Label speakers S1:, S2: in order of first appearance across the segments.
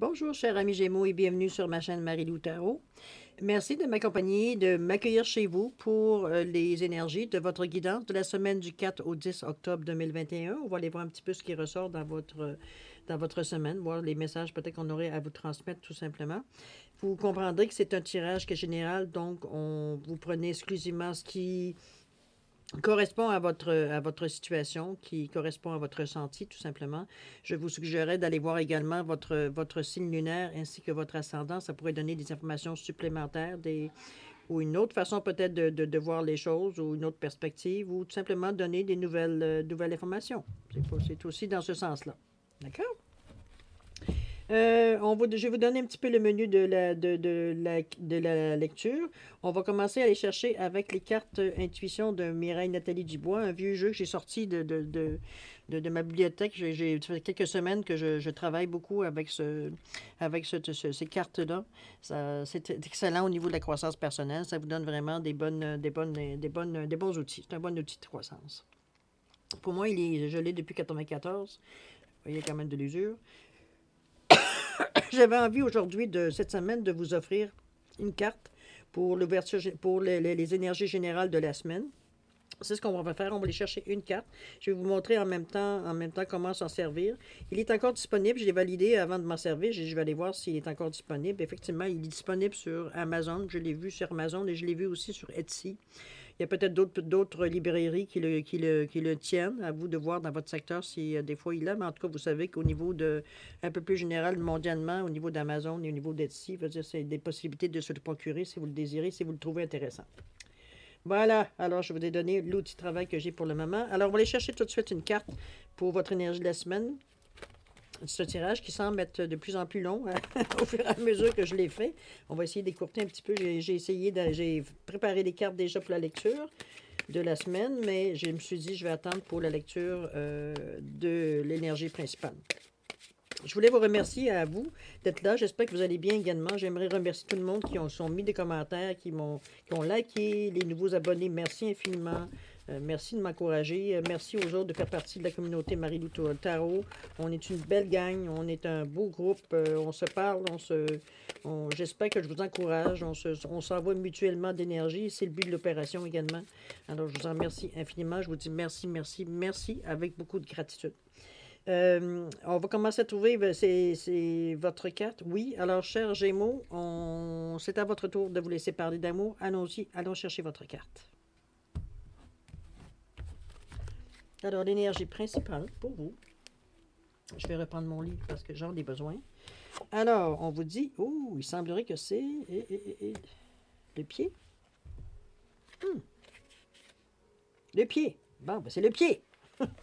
S1: Bonjour, chers amis Gémeaux, et bienvenue sur ma chaîne Marie-Lou Tarot. Merci de m'accompagner, de m'accueillir chez vous pour les énergies de votre guidance de la semaine du 4 au 10 octobre 2021. On va aller voir un petit peu ce qui ressort dans votre semaine, voir les messages peut-être qu'on aurait à vous transmettre tout simplement. Vous comprendrez que c'est un tirage qui est général, donc vous prenez exclusivement ce qui correspond à votre situation, qui correspond à votre ressenti, tout simplement. Je vous suggérerais d'aller voir également votre signe lunaire ainsi que votre ascendant. Ça pourrait donner des informations supplémentaires, ou une autre façon peut-être de voir les choses, ou une autre perspective, ou tout simplement donner des nouvelles informations. C'est aussi dans ce sens-là. D'accord? Je vais vous donner un petit peu le menu de la lecture. On va commencer à aller chercher avec les cartes Intuition de Mireille Nathalie Dubois, un vieux jeu que j'ai sorti de ma bibliothèque. Ça fait quelques semaines que je travaille beaucoup avec ces cartes-là. C'est excellent au niveau de la croissance personnelle. Ça vous donne vraiment des bons outils. C'est un bon outil de croissance. Pour moi, je l'ai depuis 1994. Vous voyez quand même de l'usure. J'avais envie aujourd'hui, cette semaine, de vous offrir une carte pour l'ouverture, pour les énergies générales de la semaine. C'est ce qu'on va faire. On va aller chercher une carte. Je vais vous montrer en même temps comment s'en servir. Il est encore disponible. Je l'ai validé avant de m'en servir. Je vais aller voir s'il est encore disponible. Effectivement, il est disponible sur Amazon. Je l'ai vu sur Amazon et je l'ai vu aussi sur Etsy. Il y a peut-être d'autres librairies qui le tiennent. À vous de voir dans votre secteur si des fois il l'a. Mais en tout cas, vous savez qu'au niveau un peu plus général, mondialement, au niveau d'Amazon et au niveau d'Etsy, c'est des possibilités de se le procurer si vous le désirez, si vous le trouvez intéressant. Voilà, alors je vous ai donné l'outil de travail que j'ai pour le moment. Alors, on va aller chercher tout de suite une carte pour votre énergie de la semaine. C'est un tirage qui semble être de plus en plus long au fur et à mesure que je l'ai fait. On va essayer d'écourter un petit peu. J'ai préparé les cartes déjà pour la lecture de la semaine, mais je me suis dit je vais attendre pour la lecture de l'énergie principale. Je voulais vous remercier à vous d'être là. J'espère que vous allez bien également. J'aimerais remercier tout le monde qui ont mis des commentaires, qui ont liké, les nouveaux abonnés. Merci infiniment. Merci de m'encourager. Merci aux autres de faire partie de la communauté Marie-Lou Tarot. On est une belle gang. On est un beau groupe. On se parle. J'espère que je vous encourage. On s'envoie mutuellement d'énergie. C'est le but de l'opération également. Alors, je vous en remercie infiniment. Je vous dis merci, merci, merci avec beaucoup de gratitude. On va commencer à trouver, c'est votre carte. Oui, alors, chers Gémeaux, c'est à votre tour de vous laisser parler d'amour. Allons-y, allons chercher votre carte. Alors, l'énergie principale pour vous. Je vais reprendre mon livre parce que j'en ai besoin. Alors, on vous dit, il semblerait que c'est le pied. Le pied. Bon, ben c'est le pied.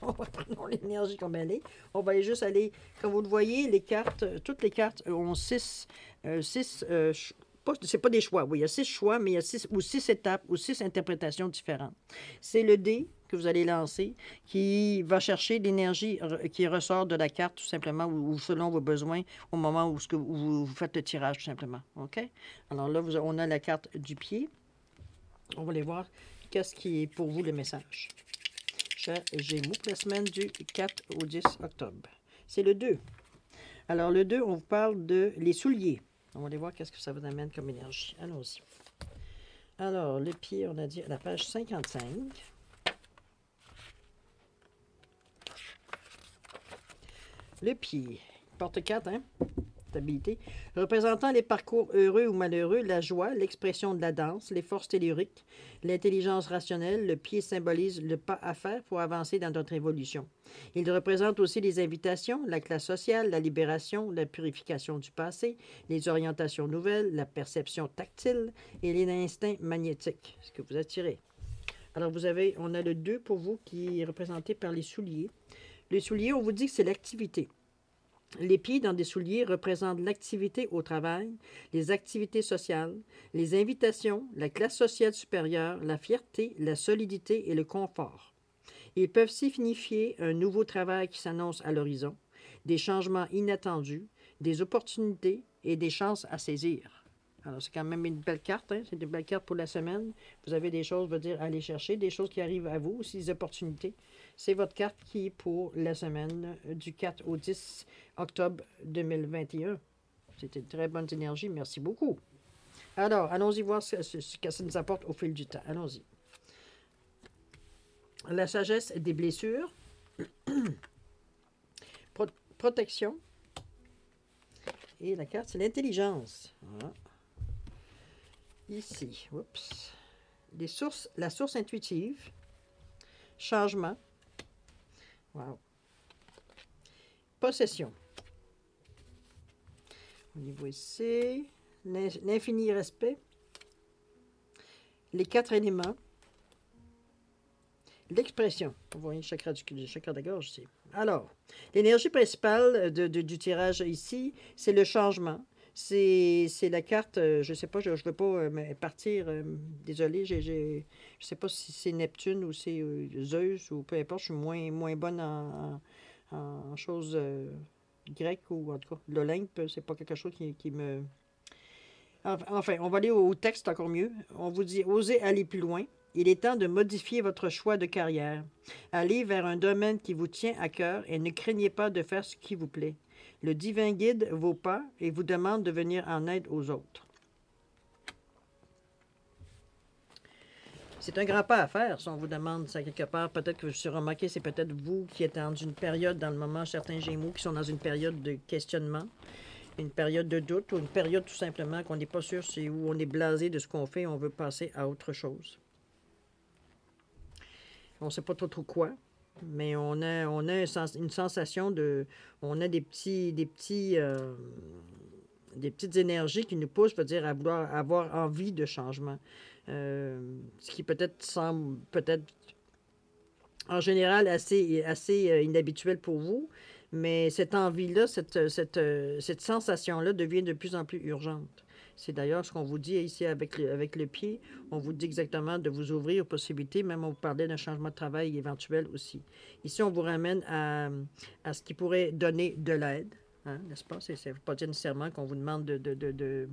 S1: On va prendre l'énergie comme elle est. On va juste aller, comme vous le voyez, toutes les cartes ont six c'est pas des choix. Oui, il y a 6 choix, mais il y a 6 étapes ou 6 interprétations différentes. C'est le dé que vous allez lancer qui va chercher l'énergie qui ressort de la carte, tout simplement, ou selon vos besoins, au moment où vous faites le tirage, tout simplement. OK? Alors là, on a la carte du pied. On va aller voir qu'est-ce qui est pour vous le message. Chers Gémeaux, la semaine du 4 au 10 octobre. C'est le 2. Alors, le 2, on vous parle de les souliers. On va aller voir qu'est-ce que ça vous amène comme énergie. Allons-y. Alors, le pied, on a dit à la page 55. Le pied, porte 4, hein? Stabilité. Représentant les parcours heureux ou malheureux, la joie, l'expression de la danse, les forces telluriques, l'intelligence rationnelle, le pied symbolise le pas à faire pour avancer dans notre évolution. Il représente aussi les invitations, la classe sociale, la libération, la purification du passé, les orientations nouvelles, la perception tactile et les instincts magnétiques, ce que vous attirez. Alors, on a le 2 pour vous qui est représenté par les souliers. Les souliers, on vous dit que c'est l'activité. Les pieds dans des souliers représentent l'activité au travail, les activités sociales, les invitations, la classe sociale supérieure, la fierté, la solidité et le confort. Ils peuvent signifier un nouveau travail qui s'annonce à l'horizon, des changements inattendus, des opportunités et des chances à saisir. Alors, c'est quand même une belle carte, hein? C'est une belle carte pour la semaine. Vous avez des choses, à aller chercher, des choses qui arrivent à vous, aussi des opportunités. C'est votre carte qui est pour la semaine du 4 au 10 octobre 2021. C'était une très bonne énergie. Merci beaucoup. Alors, allons-y voir ce que ça nous apporte au fil du temps. Allons-y. La sagesse des blessures. Protection. Et la carte, c'est l'intelligence. Voilà. Ici, oups. La source intuitive. Changement. Wow. Possession. Au niveau ici, l'infini respect. Les 4 éléments. L'expression. Vous voyez le chakra de la gorge ici. Alors, l'énergie principale du tirage ici, c'est le changement. C'est la carte, je ne sais pas, je ne veux pas partir. Désolé, je ne sais pas si c'est Neptune ou c'est Zeus ou peu importe. Je suis moins bonne en choses grecques ou en tout cas l'Olympe. C'est pas quelque chose qui me... Enfin, on va aller au texte encore mieux. On vous dit, osez aller plus loin. Il est temps de modifier votre choix de carrière. Allez vers un domaine qui vous tient à cœur et ne craignez pas de faire ce qui vous plaît. Le divin guide vos pas et vous demande de venir en aide aux autres. C'est un grand pas à faire si on vous demande ça quelque part. Peut-être que je remarqué, c'est peut-être vous qui êtes dans une période dans le moment, certains Gémeaux qui sont dans une période de questionnement, une période de doute ou une période tout simplement qu'on n'est pas sûr c'est où on est blasé de ce qu'on fait, on veut passer à autre chose. On ne sait pas trop quoi, mais on a une sensation de... On a des petites énergies qui nous poussent, veut dire, à vouloir avoir envie de changement. Ce qui peut-être semble, en général, assez inhabituel pour vous, mais cette envie-là, cette sensation-là devient de plus en plus urgente. C'est d'ailleurs ce qu'on vous dit ici avec le pied. On vous dit exactement de vous ouvrir aux possibilités. Même on vous parlait d'un changement de travail éventuel aussi. Ici, on vous ramène à ce qui pourrait donner de l'aide. Hein, n'est-ce pas? Ça ne veut pas dire nécessairement qu'on vous demande de...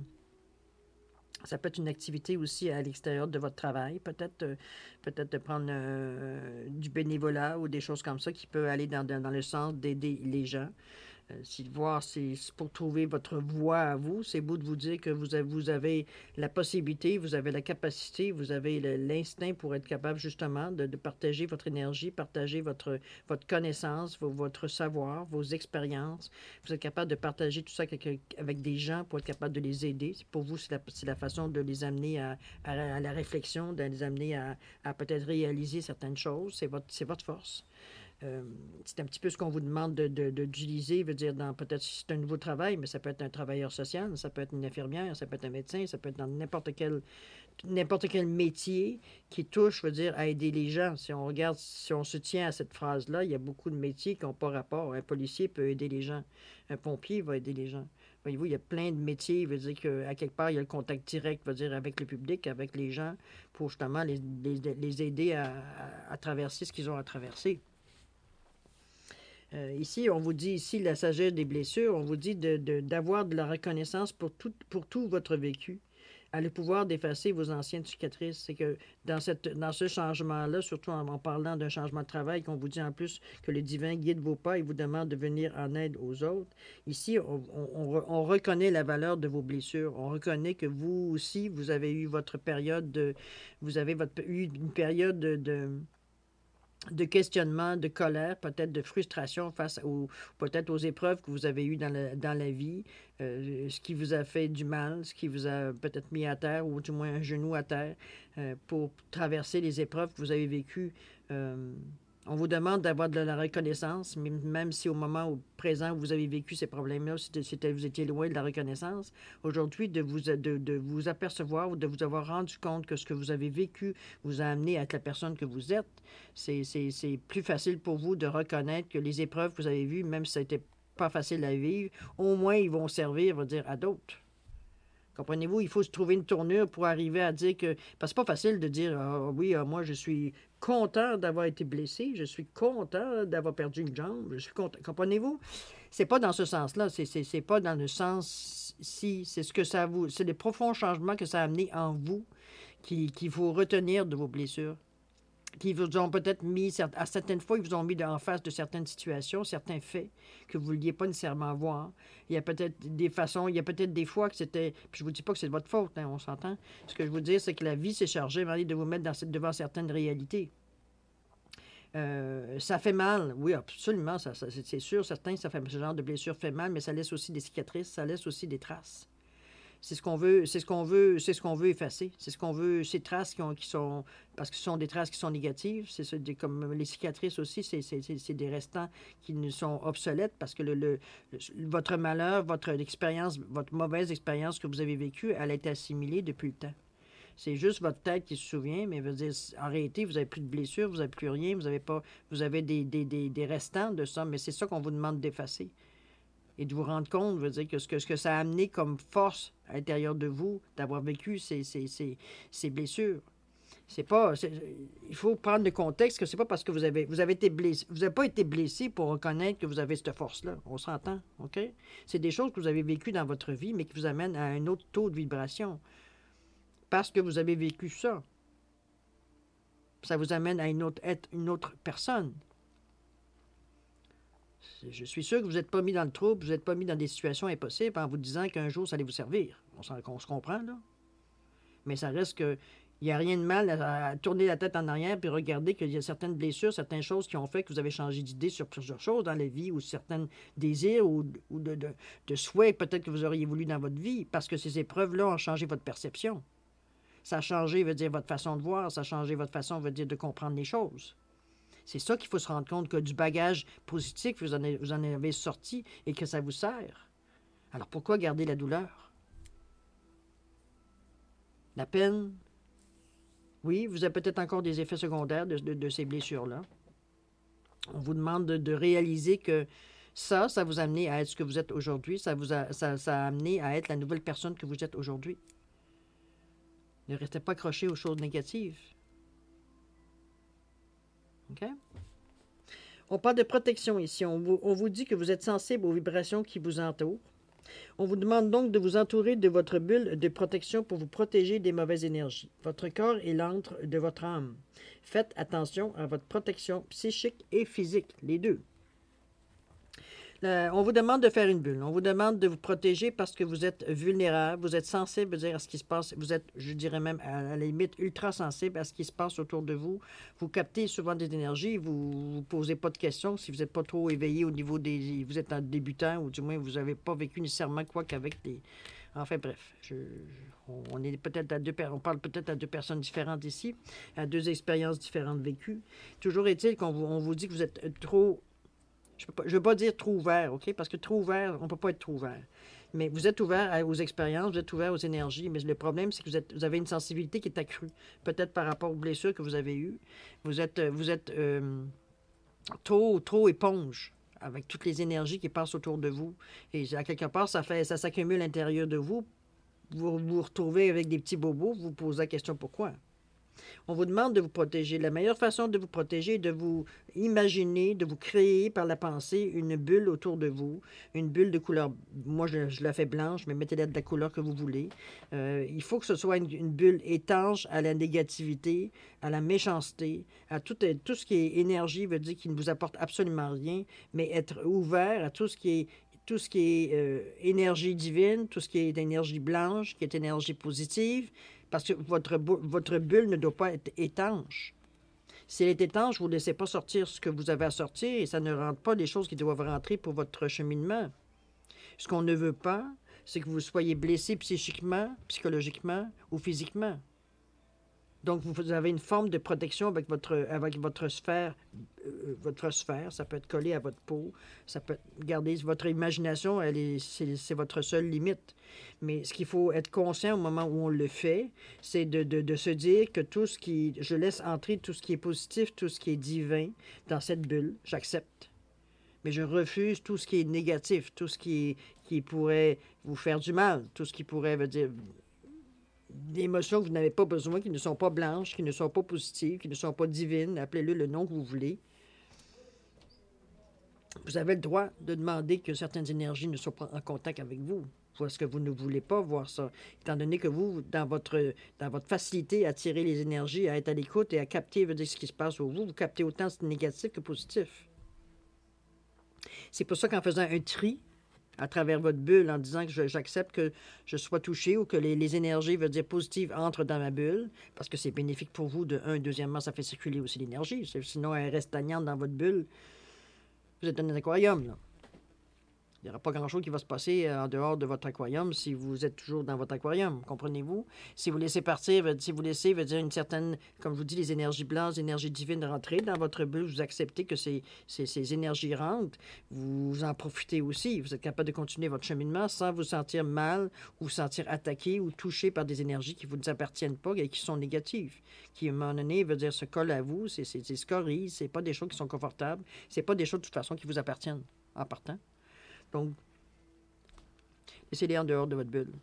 S1: Ça peut être une activité aussi à l'extérieur de votre travail. Peut-être de prendre du bénévolat ou des choses comme ça qui peut aller dans le sens d'aider les gens. C'est pour trouver votre voie à vous. C'est beau de vous dire que vous avez la possibilité, vous avez la capacité, vous avez l'instinct pour être capable justement de partager votre énergie, partager votre connaissance, votre savoir, vos expériences. Vous êtes capable de partager tout ça avec des gens pour être capable de les aider. Pour vous, c'est la façon de les amener à la réflexion, de les amener à peut-être réaliser certaines choses. C'est votre force. C'est un petit peu ce qu'on vous demande d'utiliser, veut dire, peut-être si c'est un nouveau travail, mais ça peut être un travailleur social, ça peut être une infirmière, ça peut être un médecin, ça peut être dans n'importe quel métier qui touche, veut dire, à aider les gens. Si on se tient à cette phrase-là, il y a beaucoup de métiers qui n'ont pas rapport. Un policier peut aider les gens. Un pompier va aider les gens. Voyez-vous, il y a plein de métiers, veut dire qu'à quelque part, il y a le contact direct, veut dire, avec le public, avec les gens, pour justement les aider à traverser ce qu'ils ont à traverser. Ici, on vous dit, ici, la sagesse des blessures, on vous dit d'avoir de la reconnaissance pour tout votre vécu, à le pouvoir d'effacer vos anciennes cicatrices. C'est que dans ce changement-là, surtout en parlant d'un changement de travail, qu'on vous dit en plus que le divin guide vos pas et vous demande de venir en aide aux autres, ici, on reconnaît la valeur de vos blessures. On reconnaît que vous aussi, vous avez eu votre période eu une période de questionnement, de colère, peut-être de frustration face peut-être aux épreuves que vous avez eues dans la vie, ce qui vous a fait du mal, ce qui vous a peut-être mis à terre ou du moins un genou à terre pour traverser les épreuves que vous avez vécues. On vous demande d'avoir de la reconnaissance, même si au moment présent où vous avez vécu ces problèmes-là, vous étiez loin de la reconnaissance. Aujourd'hui, de vous apercevoir ou de vous avoir rendu compte que ce que vous avez vécu vous a amené à être la personne que vous êtes, c'est plus facile pour vous de reconnaître que les épreuves que vous avez vues, même si ça n'était pas facile à vivre, au moins ils vont servir, on va dire, à d'autres. Comprenez-vous, il faut se trouver une tournure pour arriver à dire que... Parce que c'est pas facile de dire oui, moi, je suis content d'avoir été blessé, je suis content d'avoir perdu une jambe, je suis content. Comprenez-vous? C'est pas dans ce sens-là, c'est pas dans le sens si, c'est ce que ça vous... C'est les profonds changements que ça a amené en vous qu'il faut retenir de vos blessures. qui vous ont peut-être mis, à certaines fois, ils vous ont mis en face de certaines situations, certains faits que vous ne vouliez pas nécessairement voir. Il y a peut-être des façons, il y a peut-être des fois que c'était, puis je vous dis pas que c'est de votre faute, hein, on s'entend. Ce que je veux dire, c'est que la vie s'est chargée de vous mettre devant certaines réalités. Ça fait mal, oui, absolument, c'est sûr, certains, ce genre de blessure fait mal, mais ça laisse aussi des cicatrices, ça laisse aussi des traces. C'est ce qu'on veut, c'est ce qu'on veut, c'est ce qu'on veut effacer. C'est ce qu'on veut, ces traces qui sont, parce que ce sont des traces qui sont négatives. Comme les cicatrices aussi, c'est des restants qui ne sont obsolètes parce que votre malheur, votre expérience, votre mauvaise expérience que vous avez vécue, elle a été assimilée depuis le temps. C'est juste votre tête qui se souvient, mais veut dire, en réalité, vous n'avez plus de blessures, vous n'avez plus rien, vous avez des restants de ça, mais c'est ça qu'on vous demande d'effacer. Et de vous rendre compte, veut dire que ce que ça a amené comme force à l'intérieur de vous, d'avoir vécu ces blessures. Il faut prendre le contexte que c'est pas parce que vous avez été blessé, vous n'avez pas été blessé pour reconnaître que vous avez cette force-là. On s'entend, OK? C'est des choses que vous avez vécues dans votre vie, mais qui vous amènent à un autre taux de vibration. Parce que vous avez vécu ça. Ça vous amène à une autre personne. Je suis sûr que vous n'êtes pas mis dans le trouble, vous n'êtes pas mis dans des situations impossibles en vous disant qu'un jour, ça allait vous servir. On se comprend, là. Mais ça reste que il n'y a rien de mal à tourner la tête en arrière puis regarder qu'il y a certaines blessures, certaines choses qui ont fait que vous avez changé d'idée sur plusieurs choses dans la vie ou certains désirs ou de souhaits peut-être que vous auriez voulu dans votre vie parce que ces épreuves-là ont changé votre perception. Ça a changé, veut dire, votre façon de voir, ça a changé votre façon, veut dire, de comprendre les choses. C'est ça qu'il faut se rendre compte, que du bagage positif, vous en avez sorti et que ça vous sert. Alors pourquoi garder la douleur? La peine? Oui, vous avez peut-être encore des effets secondaires de ces blessures-là. On vous demande de réaliser que ça vous a amené à être ce que vous êtes aujourd'hui, ça a amené à être la nouvelle personne que vous êtes aujourd'hui. Ne restez pas accroché aux choses négatives. OK? On parle de protection ici. On vous dit que vous êtes sensible aux vibrations qui vous entourent. On vous demande donc de vous entourer de votre bulle de protection pour vous protéger des mauvaises énergies. Votre corps est l'antre de votre âme. Faites attention à votre protection psychique et physique, les deux. On vous demande de faire une bulle. On vous demande de vous protéger parce que vous êtes vulnérable, vous êtes sensible à ce qui se passe. Vous êtes, je dirais même, à la limite, ultra sensible à ce qui se passe autour de vous. Vous captez souvent des énergies, vous ne posez pas de questions. Si vous n'êtes pas trop éveillé au niveau des... Vous êtes un débutant ou du moins vous n'avez pas vécu nécessairement quoi qu'avec des... Enfin bref, on parle peut-être à deux personnes différentes ici, à deux expériences différentes vécues. Toujours est-il qu'on vous dit que vous êtes trop... Je ne veux pas dire trop ouvert, OK? Parce que trop ouvert, on ne peut pas être trop ouvert. Mais vous êtes ouvert aux expériences, vous êtes ouvert aux énergies, mais le problème, c'est que vous avez une sensibilité qui est accrue. Peut-être par rapport aux blessures que vous avez eues. Vous êtes trop éponge avec toutes les énergies qui passent autour de vous. Et à quelque part, ça s'accumule à l'intérieur de vous. Vous vous retrouvez avec des petits bobos, vous vous posez la question pourquoi. On vous demande de vous protéger. La meilleure façon de vous protéger est de vous imaginer, de vous créer par la pensée une bulle autour de vous, une bulle de couleur. Moi, je la fais blanche, mais mettez-la de la couleur que vous voulez. Il faut que ce soit une bulle étanche à la négativité, à la méchanceté, à tout ce qui est énergie, veut dire qu'il ne vous apporte absolument rien, mais être ouvert à tout ce qui est énergie divine, tout ce qui est énergie blanche, qui est énergie positive, parce que votre bulle ne doit pas être étanche. Si elle est étanche, vous ne laissez pas sortir ce que vous avez à sortir et ça ne rentre pas les choses qui doivent rentrer pour votre cheminement. Ce qu'on ne veut pas, c'est que vous soyez blessé psychiquement, psychologiquement ou physiquement. Donc, vous avez une forme de protection avec votre sphère. Votre sphère, ça peut être collé à votre peau. Ça peut être, regardez, votre imagination, c'est votre seule limite. Mais ce qu'il faut être conscient au moment où on le fait, c'est de se dire que je laisse entrer tout ce qui est positif, tout ce qui est divin dans cette bulle. J'accepte. Mais je refuse tout ce qui est négatif, tout ce qui pourrait vous faire du mal, tout ce qui pourrait, veut dire, des émotions que vous n'avez pas besoin, qui ne sont pas blanches, qui ne sont pas positives, qui ne sont pas divines, appelez-le le nom que vous voulez. Vous avez le droit de demander que certaines énergies ne soient pas en contact avec vous. Ou est-ce que vous ne voulez pas voir ça? Étant donné que vous, dans votre facilité à tirer les énergies, à être à l'écoute et à capter veut dire, ce qui se passe au vous captez autant négatif que positif. C'est pour ça qu'en faisant un tri à travers votre bulle, en disant que j'accepte que je sois touché ou que les énergies, veut dire positives, entrent dans ma bulle, parce que c'est bénéfique pour vous, de un. Deuxièmement, ça fait circuler aussi l'énergie. Sinon, elle reste stagnante dans votre bulle. Vous êtes dans un aquarium, là. Il n'y aura pas grand-chose qui va se passer en dehors de votre aquarium si vous êtes toujours dans votre aquarium, comprenez-vous? Si vous laissez partir, si vous laissez, veut dire une certaine, comme je vous dis, les énergies blanches, les énergies divines rentrer dans votre bulle, vous acceptez que ces énergies rentrent, vous en profitez aussi. Vous êtes capable de continuer votre cheminement sans vous sentir mal ou vous sentir attaqué ou touché par des énergies qui ne vous appartiennent pas et qui sont négatives, qui, à un moment donné, veut dire se collent à vous, c'est scories, c'est pas des choses qui sont confortables, c'est pas des choses de toute façon qui vous appartiennent en partant. Donc, laissez-les en dehors de votre bulle.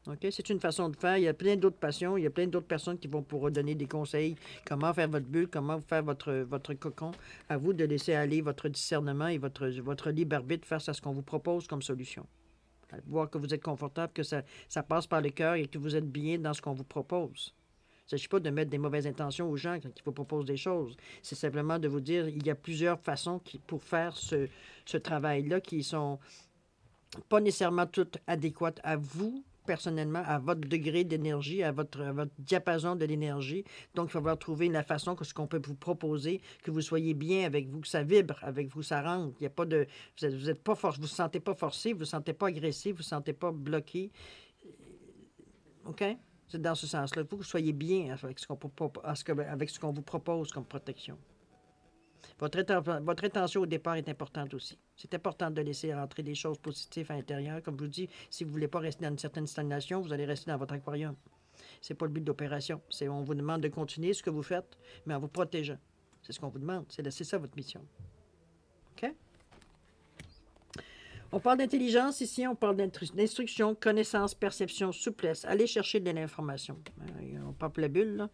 S1: OK? C'est une façon de faire. Il y a plein d'autres passions. Il y a plein d'autres personnes qui vont pouvoir donner des conseils. Comment faire votre bulle, comment faire votre cocon. À vous de laisser aller votre discernement et votre libre arbitre face à ce qu'on vous propose comme solution. Voir que vous êtes confortable, que ça passe par le cœur et que vous êtes bien dans ce qu'on vous propose. Il ne s'agit pas de mettre des mauvaises intentions aux gens quand ils vous proposent des choses. C'est simplement de vous dire il y a plusieurs façons pour faire ce travail-là qui sont pas nécessairement toutes adéquates à vous, personnellement, à votre degré d'énergie, à votre diapason de l'énergie. Donc, il va falloir trouver la façon que ce qu'on peut vous proposer, que vous soyez bien avec vous, que ça vibre avec vous, ça rentre. Il y a pas de... Vous êtes pas vous sentez pas forcé, vous ne vous sentez pas agressé, vous ne vous sentez pas bloqué. OK? C'est dans ce sens-là. Il faut que vous soyez bien avec ce qu'on vous propose comme protection. Votre intention au départ est importante aussi. C'est important de laisser rentrer des choses positives à l'intérieur. Comme je vous dis, si vous ne voulez pas rester dans une certaine stagnation, vous allez rester dans votre aquarium. Ce n'est pas le but de l'opération. On vous demande de continuer ce que vous faites, mais en vous protégeant. C'est ce qu'on vous demande. C'est ça votre mission. OK? On parle d'intelligence ici, on parle d'instruction, connaissance, perception, souplesse. Allez chercher de l'information. On parle de la bulle, là.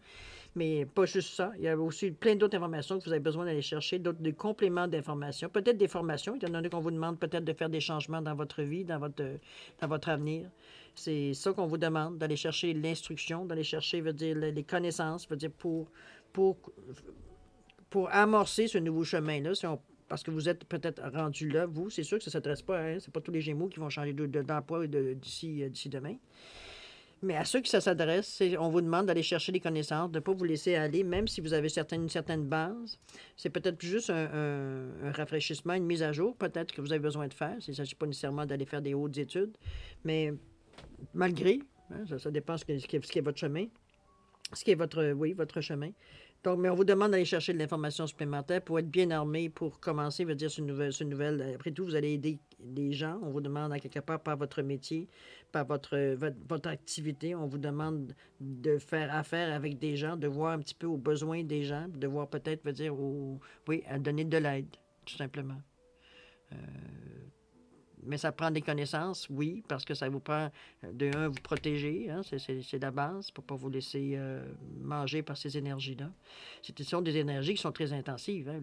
S1: Mais pas juste ça. Il y a aussi plein d'autres informations que vous avez besoin d'aller chercher, des compléments d'informations, peut-être des formations, étant donné qu'on vous demande peut-être de faire des changements dans votre vie, dans votre avenir. C'est ça qu'on vous demande, d'aller chercher l'instruction, d'aller chercher, veut dire, les connaissances, veut dire, pour amorcer ce nouveau chemin-là, parce que vous êtes peut-être rendu là, vous, c'est sûr que ça ne s'adresse pas, hein, c'est pas tous les Gémeaux qui vont changer d'emploi d'ici demain. Mais à ceux qui ça s'adresse, on vous demande d'aller chercher les connaissances, de ne pas vous laisser aller, même si vous avez une certaine base. C'est peut-être juste un rafraîchissement, une mise à jour, peut-être que vous avez besoin de faire. Il ne s'agit pas nécessairement d'aller faire des hautes études, mais malgré, hein, ça dépend ce qui est votre chemin, ce qui est votre chemin. Donc, mais on vous demande d'aller chercher de l'information supplémentaire pour être bien armé, pour commencer, veut dire, ce nouvelle. Après tout, vous allez aider les gens. On vous demande à quelque part par votre métier, par votre activité, on vous demande de faire affaire avec des gens, de voir un petit peu aux besoins des gens, de voir peut-être, veut dire, à donner de l'aide, tout simplement. Mais ça prend des connaissances, oui, parce que ça vous prend, vous protéger, hein, c'est la base, pour ne pas vous laisser manger par ces énergies-là. Ce sont des énergies qui sont très intensives. Hein,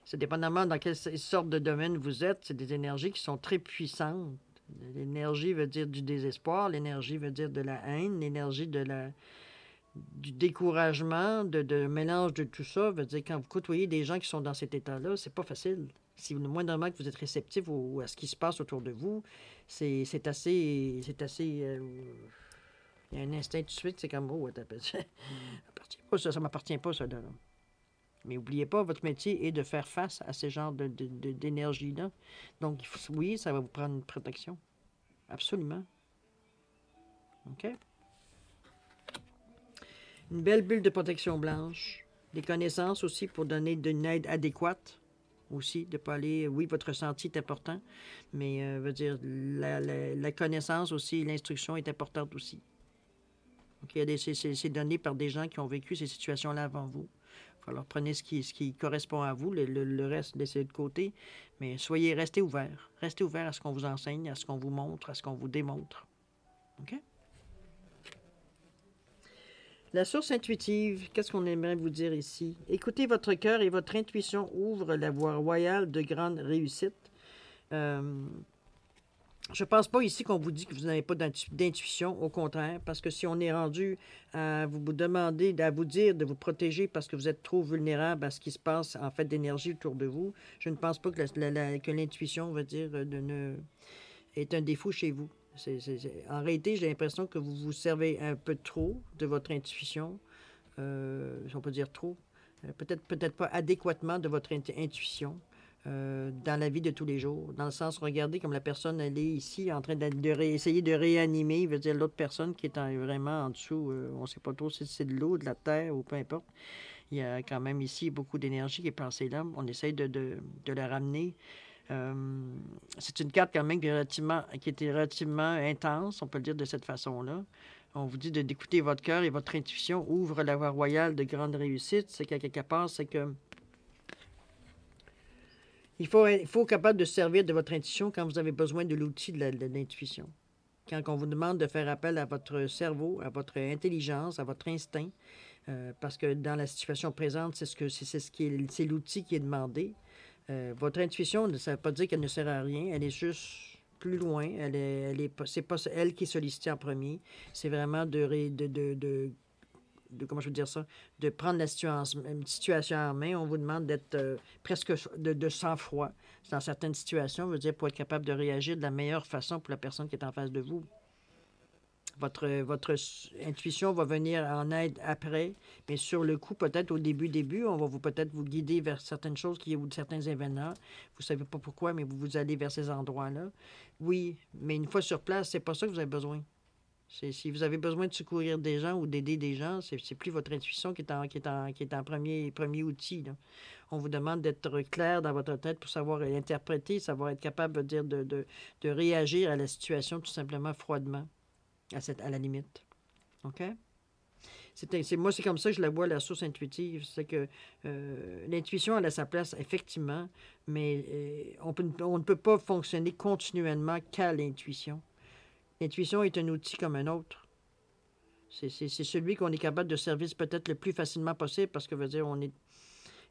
S1: c'est dépendamment dans quelle sorte de domaine vous êtes, c'est des énergies qui sont très puissantes. L'énergie veut dire du désespoir, l'énergie veut dire de la haine, l'énergie du découragement, de mélange de tout ça, veut dire quand vous côtoyez des gens qui sont dans cet état-là, c'est pas facile. Si moindrement que vous êtes réceptif à ce qui se passe autour de vous, c'est assez... il y a un instinct tout de suite, c'est comme, ça m'appartient pas, ça, là. Mais n'oubliez pas, votre métier est de faire face à ce genre d'énergie-là. Donc, oui, ça va vous prendre une protection. Absolument. OK? Une belle bulle de protection blanche. Des connaissances aussi pour donner une aide adéquate. Aussi, de ne pas aller... Oui, votre ressenti est important, mais veut dire la connaissance aussi, l'instruction est importante aussi. Donc, c'est donné par des gens qui ont vécu ces situations-là avant vous. Alors, prenez ce qui correspond à vous, le reste, laissez de côté, mais restez ouverts. Restez ouverts à ce qu'on vous enseigne, à ce qu'on vous montre, à ce qu'on vous démontre. OK? La source intuitive, qu'est-ce qu'on aimerait vous dire ici? Écoutez votre cœur et votre intuition ouvre la voie royale de grande réussite. Euh, je ne pense pas ici qu'on vous dit que vous n'avez pas d'intuition, au contraire, parce que si on est rendu à vous demander, à vous dire de vous protéger parce que vous êtes trop vulnérable à ce qui se passe en fait d'énergie autour de vous, je ne pense pas que que l'intuition veut dire est un défaut chez vous. En réalité, j'ai l'impression que vous vous servez un peu trop de votre intuition, si on peut dire trop, peut-être pas adéquatement de votre intuition. Dans la vie de tous les jours. Dans le sens, regardez comme la personne, elle est ici en train d'essayer de réanimer, veut dire l'autre personne qui est vraiment en dessous, on ne sait pas trop si c'est de l'eau, de la terre ou peu importe. Il y a quand même ici beaucoup d'énergie qui est passée là. On essaye de la ramener. C'est une carte quand même qui était relativement intense, on peut le dire de cette façon-là. On vous dit d'écouter votre cœur et votre intuition ouvre la voie royale de grande réussite. C'est qu'à quelque part, c'est que il faut être capable de se servir de votre intuition quand vous avez besoin de l'outil de l'intuition. Quand on vous demande de faire appel à votre cerveau, à votre intelligence, à votre instinct, parce que dans la situation présente, c'est l'outil qui est demandé. Votre intuition, ça ne veut pas dire qu'elle ne sert à rien, elle est juste plus loin. C'est pas elle qui est sollicitée en premier. C'est vraiment comment je veux dire ça, de prendre une situation en main. On vous demande d'être presque de sang-froid dans certaines situations, veut dire pour être capable de réagir de la meilleure façon pour la personne qui est en face de vous. Votre intuition va venir en aide après, mais sur le coup, peut-être au début, on va peut-être vous guider vers certaines choses ou certains événements. Vous ne savez pas pourquoi, mais vous allez vers ces endroits-là. Oui, mais une fois sur place, c'est pas ça que vous avez besoin. Si vous avez besoin de secourir des gens ou d'aider des gens, c'est plus votre intuition qui est en premier outil. Là. On vous demande d'être clair dans votre tête pour savoir interpréter, savoir être capable de réagir à la situation tout simplement froidement, à la limite. OK? Moi, c'est comme ça que je la vois, la source intuitive. C'est que l'intuition, elle a sa place, effectivement, mais on ne peut pas fonctionner continuellement qu'à l'intuition. L'intuition est un outil comme un autre. C'est celui qu'on est capable de servir peut-être le plus facilement possible parce que, veut dire, on est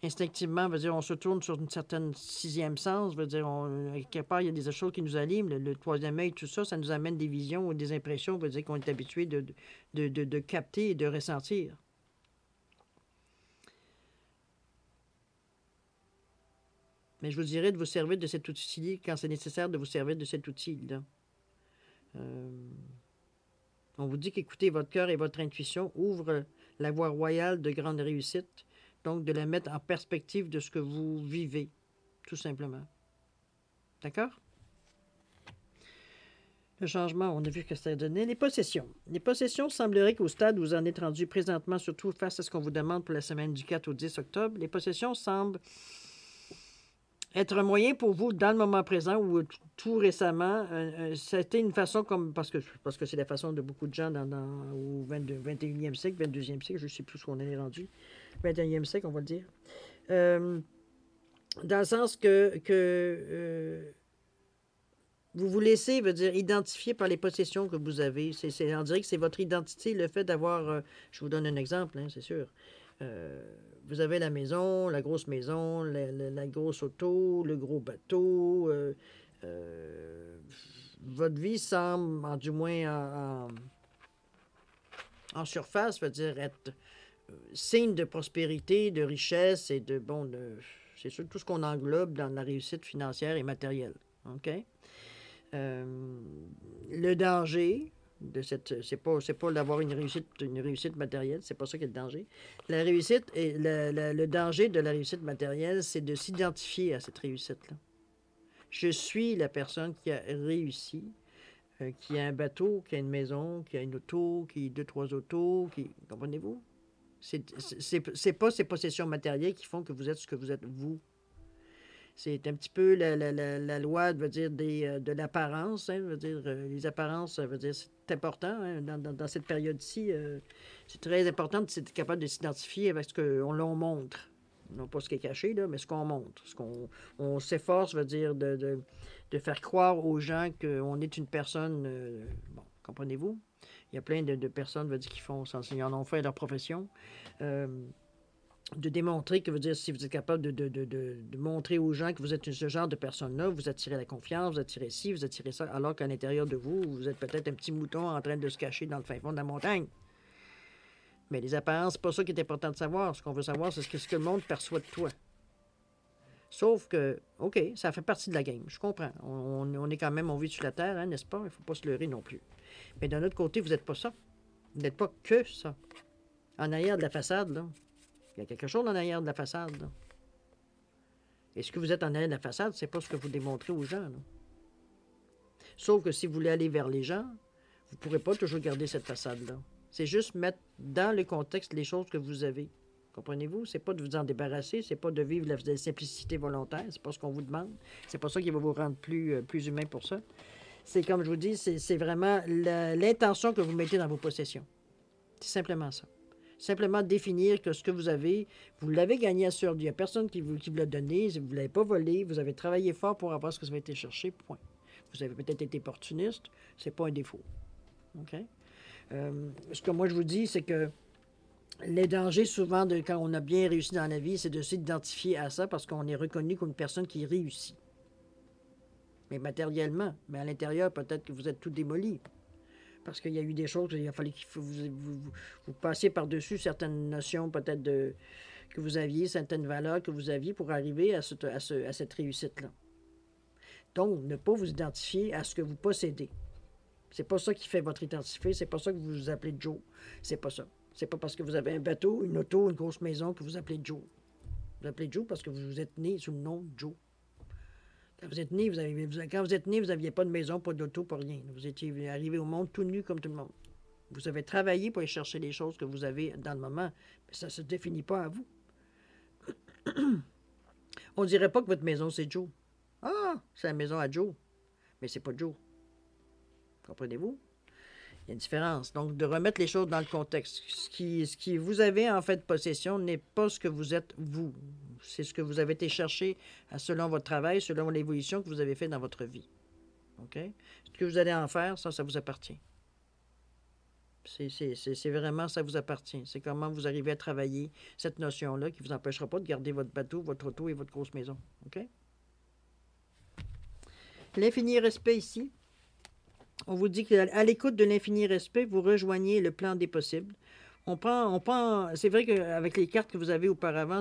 S1: instinctivement, veut dire, on se tourne sur une certaine sixième sens, veut dire, quelque part, il y a des choses qui nous aliment, le troisième œil, tout ça, ça nous amène des visions ou des impressions, veut dire qu'on est habitué de capter et de ressentir. Mais je vous dirais de vous servir de cet outil quand c'est nécessaire de vous servir de cet outil-là. On vous dit qu'écouter votre cœur et votre intuition ouvre la voie royale de grande réussite, donc de la mettre en perspective de ce que vous vivez, tout simplement. D'accord? Le changement, on a vu que ça a donné. Les possessions. Les possessions semblerait qu'au stade où vous en êtes rendu présentement, surtout face à ce qu'on vous demande pour la semaine du 4 au 10 octobre, les possessions semblent être un moyen pour vous, dans le moment présent ou tout récemment, c'était une façon comme... Parce que c'est la façon de beaucoup de gens au 21e siècle, 22e siècle, je ne sais plus où on est rendu. 21e siècle, on va le dire. Dans le sens que vous vous laissez, veut dire, identifier par les possessions que vous avez. On dirait que c'est votre identité, le fait d'avoir... je vous donne un exemple, hein, c'est sûr. Vous avez la maison, la grosse maison, la grosse auto, le gros bateau. Votre vie semble, du moins en surface, veut dire être signe de prospérité, de richesse et c'est sûr tout ce qu'on englobe dans la réussite financière et matérielle. OK? Le danger c'est pas d'avoir une réussite matérielle, c'est pas ça qui est le danger. La réussite et le danger de la réussite matérielle, c'est de s'identifier à cette réussite-là. Je suis la personne qui a réussi, qui a un bateau, qui a une maison, qui a une auto, qui a 2-3 autos, comprenez-vous? C'est pas ces possessions matérielles qui font que vous êtes ce que vous êtes, vous. C'est un petit peu la loi, veut dire, de l'apparence. Hein, veut dire, les apparences, veut dire, c'est important hein, dans cette période-ci. C'est très important d'être capable de s'identifier avec ce qu'on montre. Non pas ce qui est caché, là, mais ce qu'on montre. On s'efforce, veut dire, de faire croire aux gens qu'on est une personne... bon, comprenez-vous? Il y a plein de personnes, veut dire, qui font ça, ils en ont fait leur profession. Euh, de démontrer que, veut dire, si vous êtes capable de montrer aux gens que vous êtes ce genre de personne-là, vous attirez la confiance, vous attirez ci, vous attirez ça, alors qu'à l'intérieur de vous, vous êtes peut-être un petit mouton en train de se cacher dans le fin fond de la montagne. Mais les apparences, c'est pas ça qui est important de savoir. Ce qu'on veut savoir, c'est ce que le monde perçoit de toi. Sauf que, OK, ça fait partie de la game, je comprends. On est quand même, on vit sur la Terre, hein, n'est-ce pas? Il ne faut pas se leurrer non plus. Mais d'un autre côté, vous n'êtes pas ça. Vous n'êtes pas que ça. En arrière de la façade, là, il y a quelque chose en arrière de la façade, là. Et ce que vous êtes en arrière de la façade, c'est pas ce que vous démontrez aux gens, là. Sauf que si vous voulez aller vers les gens, vous ne pourrez pas toujours garder cette façade-là. C'est juste mettre dans le contexte les choses que vous avez. Comprenez-vous? C'est pas de vous en débarrasser, c'est pas de vivre la simplicité volontaire, c'est pas ce qu'on vous demande. C'est pas ça qui va vous rendre plus humain pour ça. C'est comme je vous dis, c'est vraiment l'intention que vous mettez dans vos possessions. C'est simplement ça. Simplement définir que ce que vous avez, vous l'avez gagné à sueur. Il n'y a personne qui vous l'a donné, vous ne l'avez pas volé, vous avez travaillé fort pour avoir ce que vous avez été chercher, point. Vous avez peut-être été opportuniste, c'est pas un défaut. OK? Ce que moi je vous dis, c'est que les dangers, souvent, quand on a bien réussi dans la vie, c'est de s'identifier à ça parce qu'on est reconnu comme une personne qui réussit. Mais matériellement. Mais à l'intérieur, peut-être que vous êtes tout démoli. Parce qu'il y a eu des choses, il a fallu que vous passiez par-dessus certaines notions, peut-être, que vous aviez, certaines valeurs que vous aviez pour arriver à cette réussite-là. Donc, ne pas vous identifier à ce que vous possédez. C'est pas ça qui fait votre identité, c'est pas ça que vous vous appelez Joe. C'est pas ça. C'est pas parce que vous avez un bateau, une auto, une grosse maison que vous appelez Joe. Vous appelez Joe parce que vous êtes né sous le nom de Joe. Quand vous êtes né, vous n'aviez pas de maison, pas d'auto, pas rien. Vous étiez arrivé au monde tout nu comme tout le monde. Vous avez travaillé pour aller chercher les choses que vous avez dans le moment, mais ça ne se définit pas à vous. On ne dirait pas que votre maison, c'est Joe. Ah, c'est la maison à Joe. Mais c'est pas Joe. Comprenez-vous? Il y a une différence. Donc, de remettre les choses dans le contexte. Ce qui vous avez en fait possession n'est pas ce que vous êtes vous. C'est ce que vous avez été chercher selon votre travail, selon l'évolution que vous avez fait dans votre vie. OK? Ce que vous allez en faire, ça vous appartient. C'est vraiment, ça vous appartient. C'est comment vous arrivez à travailler cette notion-là qui ne vous empêchera pas de garder votre bateau, votre auto et votre grosse maison. OK? L'infini respect ici. On vous dit qu'à l'écoute de l'infini respect, vous rejoignez le plan des possibles. On prend c'est vrai qu'avec les cartes que vous avez auparavant,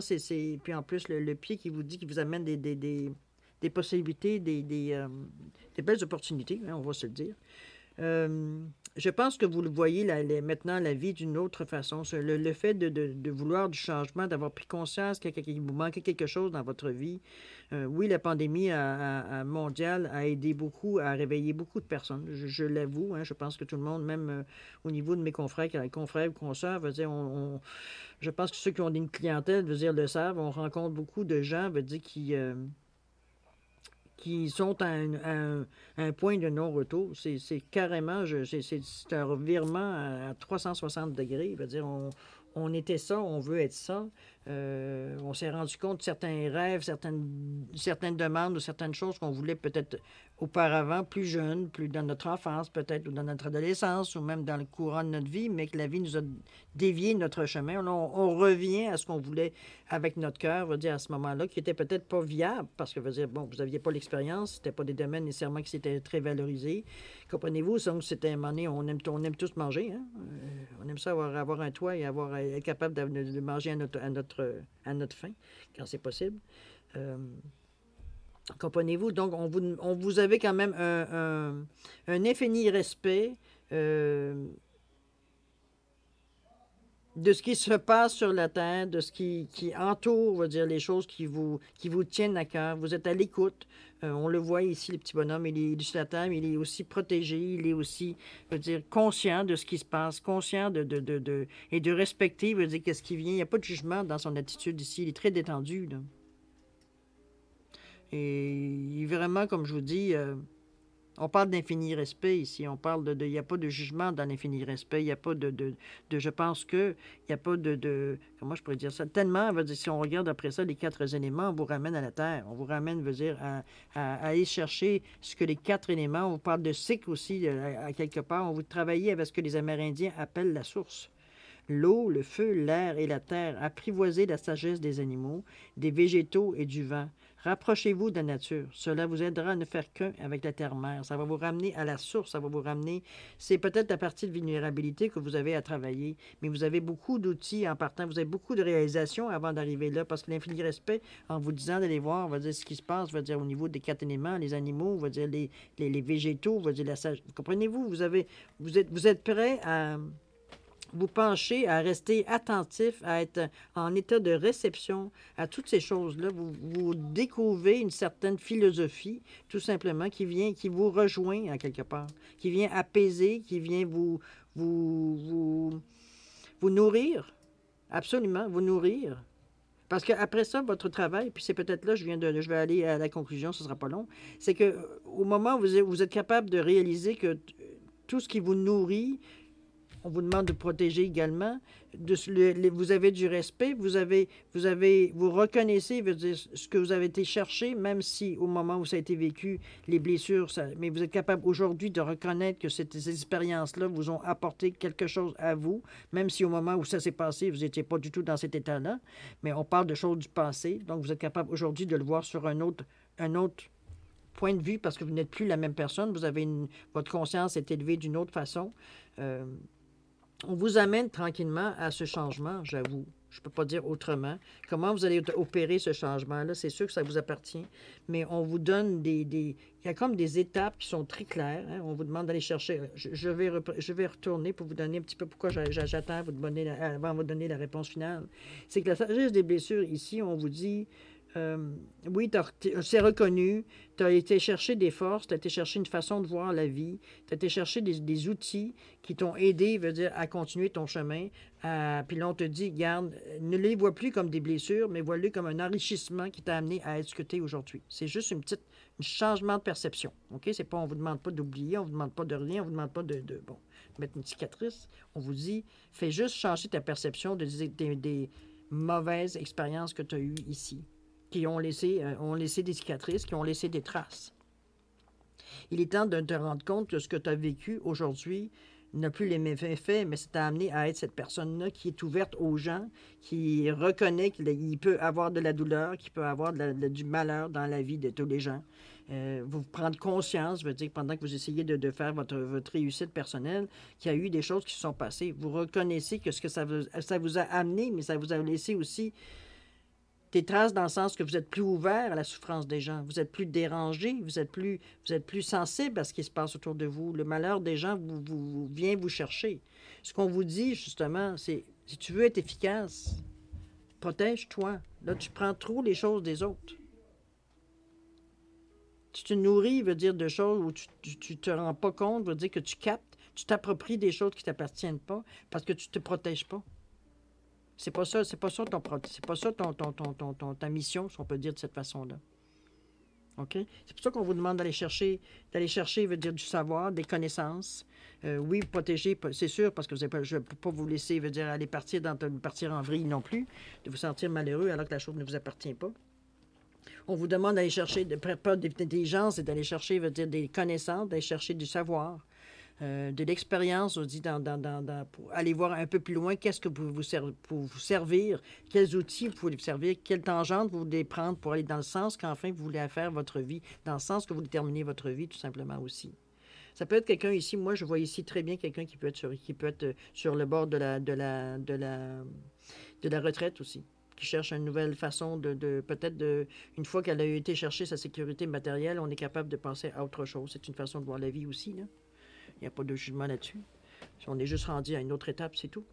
S1: puis en plus le pied qui vous dit qu'il vous amène des possibilités, des belles opportunités, hein, on va se le dire. Je pense que vous le voyez maintenant la vie d'une autre façon. Le fait de vouloir du changement, d'avoir pris conscience qu'il vous manquait quelque chose dans votre vie. Oui, la pandémie mondiale a aidé beaucoup à réveiller beaucoup de personnes. Je l'avoue, hein, je pense que tout le monde, même au niveau de mes confrères ou consoeurs, veut dire, je pense que ceux qui ont une clientèle, veut dire, le savent, on rencontre beaucoup de gens, veut dire, qui sont à un point de non-retour. C'est carrément, c'est un revirement à 360 degrés. Je veux dire, on était ça, on veut être ça. On s'est rendu compte de certains rêves, certaines demandes ou certaines choses qu'on voulait peut-être auparavant, plus jeunes, plus dans notre enfance peut-être, ou dans notre adolescence, ou même dans le courant de notre vie, mais que la vie nous a dévié notre chemin. On revient à ce qu'on voulait avec notre cœur, veut dire, à ce moment-là, qui était peut-être pas viable, parce que, veut dire, bon, vous n'aviez pas l'expérience, c'était pas des domaines nécessairement qui s'étaient très valorisés. Comprenez-vous? Donc, c'était un moment donné, on aime tous manger, hein? On aime ça avoir un toit et être capable de manger à notre faim, quand c'est possible. Comprenez-vous? Donc, on vous avez quand même un infini respect de ce qui se passe sur la Terre, de ce qui entoure, on va dire, les choses qui vous tiennent à cœur. Vous êtes à l'écoute. On le voit ici, le petit bonhomme, il est sur la Terre, mais il est aussi protégé, il est aussi, je veux dire, conscient de ce qui se passe, conscient et de respecter, veut dire, qu'est-ce qui vient. Il n'y a pas de jugement dans son attitude ici. Il est très détendu, là. Et il est vraiment, comme je vous dis, On parle d'infini respect ici. On parle il n'y a pas de jugement dans l'infini respect. Il n'y a pas je pense que, il n'y a pas comment je pourrais dire ça? Tellement, veut dire, si on regarde après ça, les 4 éléments, on vous ramène à la terre. On vous ramène, veut dire, à aller chercher ce que les 4 éléments, on vous parle de cycle aussi, à quelque part. On vous travaille avec ce que les Amérindiens appellent la source. L'eau, le feu, l'air et la terre, apprivoisez la sagesse des animaux, des végétaux et du vent. Rapprochez-vous de la nature. Cela vous aidera à ne faire qu'un avec la terre-mère. Ça va vous ramener à la source, ça va vous ramener... C'est peut-être la partie de vulnérabilité que vous avez à travailler, mais vous avez beaucoup d'outils en partant, vous avez beaucoup de réalisations avant d'arriver là, parce que l'infini respect, en vous disant d'aller voir, on va dire ce qui se passe, on va dire au niveau des 4 éléments, les animaux, on va dire les végétaux, on va dire la sagesse. Comprenez-vous? Vous êtes prêt à vous penchez à rester attentif, à être en état de réception à toutes ces choses-là. Vous découvrez une certaine philosophie, tout simplement, qui vous rejoint à quelque part, qui vient apaiser, qui vient vous nourrir, absolument, vous nourrir. Parce qu'après ça, votre travail, puis c'est peut-être là, je vais aller à la conclusion, ce ne sera pas long, c'est que au moment où vous êtes capable de réaliser que tout ce qui vous nourrit, on vous demande de protéger également. Vous avez du respect, vous reconnaissez, veut dire, ce que vous avez été chercher, même si au moment où ça a été vécu, les blessures, mais vous êtes capable aujourd'hui de reconnaître que ces expériences-là vous ont apporté quelque chose à vous, même si au moment où ça s'est passé, vous n'étiez pas du tout dans cet état-là. Mais on parle de choses du passé, donc vous êtes capable aujourd'hui de le voir sur un autre point de vue parce que vous n'êtes plus la même personne. Votre conscience est élevée d'une autre façon. On vous amène tranquillement à ce changement, j'avoue. Je ne peux pas dire autrement. Comment vous allez opérer ce changement-là, c'est sûr que ça vous appartient, mais on vous donne il y a comme des étapes qui sont très claires. Hein? On vous demande d'aller chercher. Je vais retourner pour vous donner un petit peu pourquoi j'attends avant de vous donner la réponse finale. C'est que la sagesse des blessures, ici, on vous dit... oui, c'est reconnu, tu as été chercher des forces, tu as été chercher une façon de voir la vie, tu as été chercher des outils qui t'ont aidé, veut dire, à continuer ton chemin. Puis là, on te dit, garde, ne les vois plus comme des blessures, mais vois-les comme un enrichissement qui t'a amené à être ce que tu es aujourd'hui. C'est juste un changement de perception. OK? C'est pas, on ne vous demande pas d'oublier, on ne vous demande pas de rien, on ne vous demande pas de mettre une cicatrice. On vous dit, fais juste changer ta perception des mauvaises expériences que tu as eues ici, qui ont laissé des cicatrices, qui ont laissé des traces. Il est temps de te rendre compte que ce que tu as vécu aujourd'hui n'a plus les mêmes effets, mais ça t'a amené à être cette personne-là qui est ouverte aux gens, qui reconnaît qu'il peut avoir de la douleur, qu'il peut avoir du malheur dans la vie de tous les gens. Vous prendre conscience, veut dire, pendant que vous essayez de faire votre réussite personnelle, qu'il y a eu des choses qui se sont passées. Vous reconnaissez que ce que ça vous a amené, mais ça vous a laissé aussi des traces dans le sens que vous êtes plus ouvert à la souffrance des gens, vous êtes plus dérangé, vous êtes plus sensible à ce qui se passe autour de vous. Le malheur des gens vient vous chercher. Ce qu'on vous dit, justement, c'est, si tu veux être efficace, protège-toi. Là, tu prends trop les choses des autres. Tu te nourris, veut dire, de choses où tu te rends pas compte, veut dire que tu captes, tu t'appropries des choses qui t'appartiennent pas parce que tu te protèges pas. C'est pas ça ta mission, si on peut dire de cette façon-là. OK? C'est pour ça qu'on vous demande d'aller chercher, veut dire du savoir, des connaissances. Oui, protéger, c'est sûr, parce que je ne peux pas vous laisser, veut dire, aller partir en vrille non plus, de vous sentir malheureux alors que la chose ne vous appartient pas. On vous demande d'aller chercher, pas d'intelligence, et d'aller chercher, veut dire, des connaissances, d'aller chercher du savoir. De l'expérience, on dit, pour aller voir un peu plus loin, qu'est-ce que pour vous servir, quels outils vous pouvez vous servir, quelle tangente vous voulez prendre pour aller dans le sens qu'enfin vous voulez faire votre vie, dans le sens que vous voulez terminer votre vie, tout simplement aussi. Ça peut être quelqu'un ici, moi je vois ici très bien quelqu'un qui peut être sur le bord de la retraite aussi, qui cherche une nouvelle façon une fois qu'elle a été chercher sa sécurité matérielle, on est capable de penser à autre chose. C'est une façon de voir la vie aussi, là. Il n'y a pas de jugement là-dessus. On est juste rendu à une autre étape, c'est tout.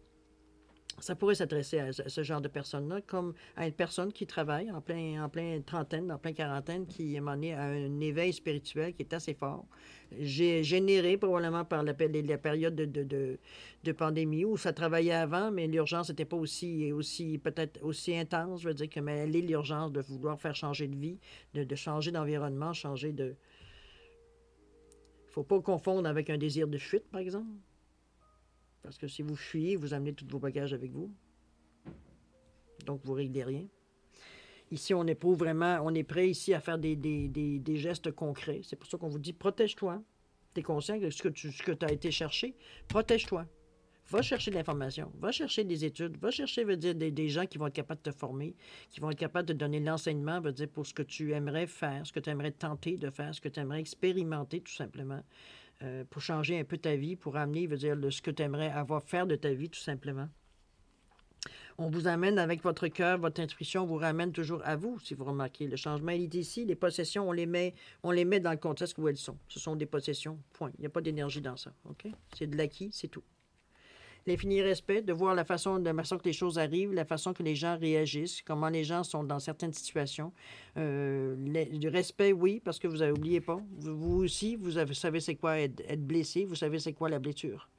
S1: Ça pourrait s'adresser à ce genre de personnes-là, comme à une personne qui travaille en plein trentaine, en plein quarantaine, qui est mené à un éveil spirituel qui est assez fort, généré probablement par la période de pandémie où ça travaillait avant, mais l'urgence n'était pas peut-être aussi intense. Je veux dire que mais elle est l'urgence de vouloir faire changer de vie, de changer d'environnement, changer de faut pas confondre avec un désir de fuite, par exemple. Parce que si vous fuyez, vous amenez tous vos bagages avec vous. Donc, vous ne réglez rien. Ici, on éprouve vraiment, on est prêt ici à faire des gestes concrets. C'est pour ça qu'on vous dit, protège-toi. Tu es conscient de ce que tu as été chercher. Protège-toi. Va chercher de l'information, va chercher des études, va chercher, veut dire, des gens qui vont être capables de te former, qui vont être capables de donner l'enseignement, veut dire, pour ce que tu aimerais faire, ce que tu aimerais tenter de faire, ce que tu aimerais expérimenter, tout simplement, pour changer un peu ta vie, pour amener, veut dire, ce que tu aimerais avoir faire de ta vie, tout simplement. On vous amène avec votre cœur, votre intuition vous ramène toujours à vous, si vous remarquez. Le changement, il est ici. Les possessions, on les met dans le contexte où elles sont. Ce sont des possessions, point. Il n'y a pas d'énergie dans ça, OK? C'est de l'acquis, c'est tout. L'infini respect, de voir la façon que les choses arrivent, la façon que les gens réagissent, comment les gens sont dans certaines situations. Du respect, oui, parce que vous n'oubliez oublié pas. Vous aussi, savez c'est quoi être blessé, vous savez c'est quoi la blessure.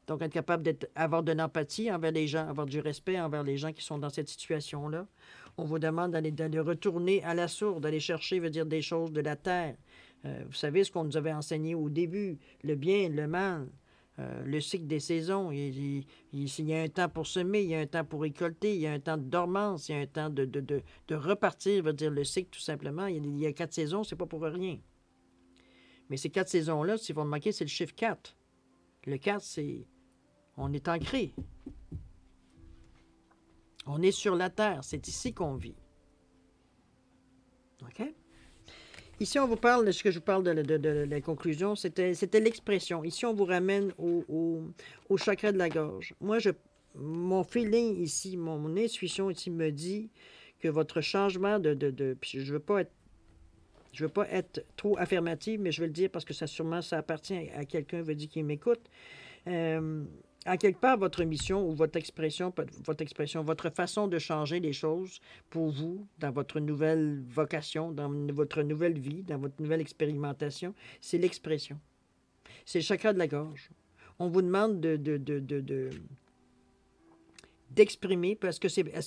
S1: Donc, être capable d'avoir de l'empathie envers les gens, avoir du respect envers les gens qui sont dans cette situation-là. On vous demande d'aller retourner à la source, d'aller chercher, veut dire, des choses de la terre. Vous savez ce qu'on nous avait enseigné au début, le bien, le mal. Le cycle des saisons. Il y a un temps pour semer, il y a un temps pour récolter, il y a un temps de dormance, il y a un temps de repartir, veut dire le cycle tout simplement. Il y a 4 saisons, c'est pas pour rien. Mais ces 4 saisons-là, si vous remarquez, c'est le chiffre 4. Le 4, c'est... On est ancré. On est sur la terre. C'est ici qu'on vit. OK? Ici, on vous parle de ce que je vous parle de la conclusion, c'était l'expression. Ici, on vous ramène au chakra de la gorge. Moi, mon feeling ici, mon intuition ici me dit que votre changement puis je veux pas être trop affirmative, mais je vais le dire parce que ça appartient à quelqu'un, veut dire qui m'écoute. En quelque part, votre mission ou votre expression, votre façon de changer les choses pour vous, dans votre nouvelle vocation, dans votre nouvelle vie, dans votre nouvelle expérimentation, c'est l'expression. C'est le chakra de la gorge. On vous demande d'exprimer, est-ce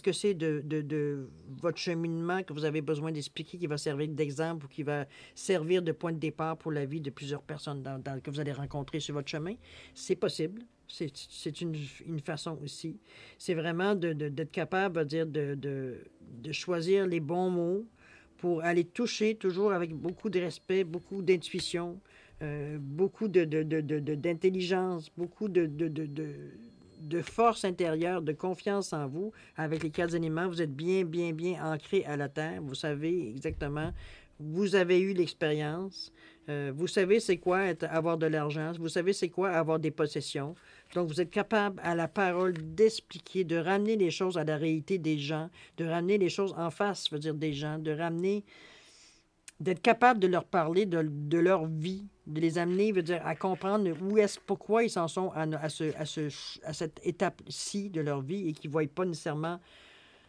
S1: que c'est de votre cheminement que vous avez besoin d'expliquer, qui va servir d'exemple ou qui va servir de point de départ pour la vie de plusieurs personnes que vous allez rencontrer sur votre chemin? C'est possible. C'est une façon aussi. C'est vraiment d'être capable de choisir les bons mots pour aller toucher toujours avec beaucoup de respect, beaucoup d'intuition, beaucoup d'intelligence, beaucoup de force intérieure, de confiance en vous. Avec les 4 éléments, vous êtes bien ancré à la terre. Vous savez exactement, vous avez eu l'expérience. Vous savez c'est quoi avoir de l'argent. Vous savez c'est quoi avoir des possessions. Donc, vous êtes capable, à la parole, d'expliquer, de ramener les choses à la réalité des gens, de ramener les choses en face, veut dire des gens, d'être capable de leur parler de leur vie, de les amener, veut dire, à comprendre pourquoi ils s'en sont à cette étape-ci de leur vie et qu'ils ne voient pas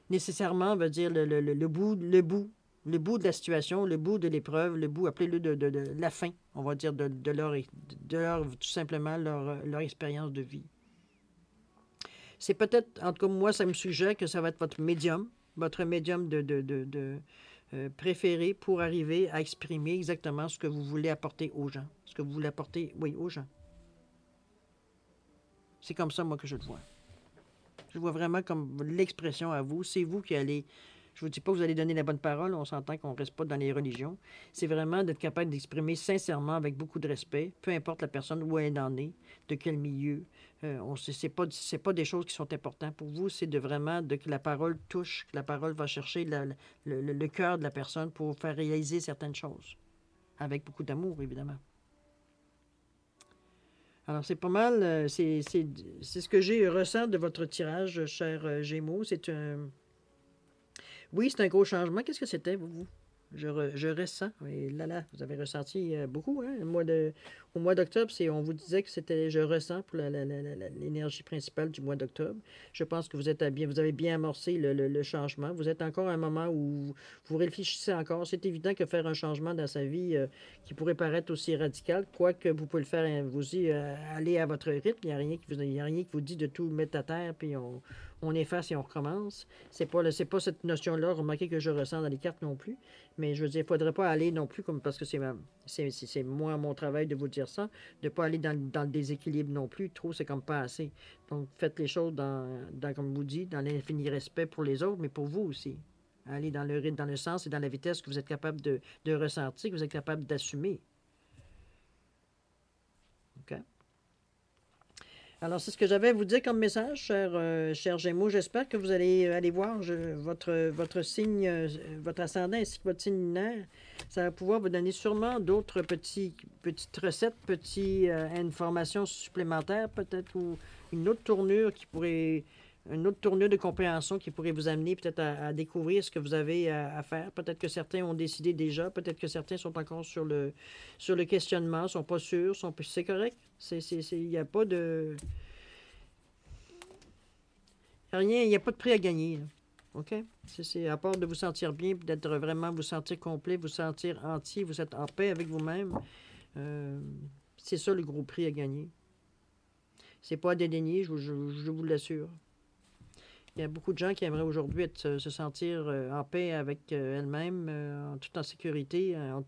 S1: nécessairement, veut dire, le bout de la situation, le bout de l'épreuve, le bout, appelez-le de la fin, on va dire, de leur tout simplement, leur expérience de vie. C'est peut-être, en tout cas, moi, ça me suggère que ça va être votre médium préféré pour arriver à exprimer exactement ce que vous voulez apporter aux gens. Ce que vous voulez apporter, oui, aux gens. C'est comme ça, moi, que je le vois. Je le vois vraiment comme l'expression à vous. C'est vous qui allez... Je ne vous dis pas que vous allez donner la bonne parole, on s'entend qu'on ne reste pas dans les religions. C'est vraiment d'être capable d'exprimer sincèrement, avec beaucoup de respect, peu importe la personne où elle en est, de quel milieu. C'est pas des choses qui sont importantes pour vous, c'est que la parole touche, que la parole va chercher le cœur de la personne pour faire réaliser certaines choses. Avec beaucoup d'amour, évidemment. Alors, c'est pas mal, c'est ce que j'ai ressenti de votre tirage, cher Gémeaux. Oui, c'est un gros changement. Qu'est-ce que c'était, vous? Je ressens. Et là, vous avez ressenti beaucoup. Hein? Au mois d'octobre, on vous disait que c'était je ressens pour l'énergie principale du mois d'octobre. Je pense que vous avez bien amorcé le changement. Vous êtes encore à un moment où vous réfléchissez encore. C'est évident que faire un changement dans sa vie qui pourrait paraître aussi radical, quoique vous pouvez le faire, vous y aller à votre rythme. Il n'y a rien qui vous dit de tout mettre à terre, puis on efface et on recommence. C'est pas cette notion-là, remarquez que je ressens dans les cartes non plus. Mais je veux dire, il ne faudrait pas aller non plus, comme parce que c'est moi mon travail de vous dire ça, de ne pas aller dans le déséquilibre non plus. Trop, c'est comme pas assez. Donc, faites les choses comme vous dites, dans l'infini respect pour les autres, mais pour vous aussi. Allez dans le rythme, dans le sens et dans la vitesse que vous êtes capable de ressentir, que vous êtes capable d'assumer. OK? Alors, c'est ce que j'avais à vous dire comme message, chers Gémeaux. J'espère que vous allez aller voir votre signe, votre ascendant ainsi que votre signe lunaire. Ça va pouvoir vous donner sûrement d'autres petites recettes, petites informations supplémentaires, peut-être, ou une autre tournure une autre tournure de compréhension qui pourrait vous amener peut-être à découvrir ce que vous avez à faire. Peut-être que certains ont décidé déjà, peut-être que certains sont encore sur le questionnement, ne sont pas sûrs, c'est correct. Il n'y a pas de... Rien, il n'y a pas de prix à gagner. Là. OK? C'est à part de vous sentir bien, d'être vraiment, vous sentir complet, vous sentir entier, vous êtes en paix avec vous-même. C'est ça le gros prix à gagner. C'est pas à dédaigner, je vous l'assure. Il y a beaucoup de gens qui aimeraient aujourd'hui se sentir en paix avec elles-mêmes, en toute en sécurité, en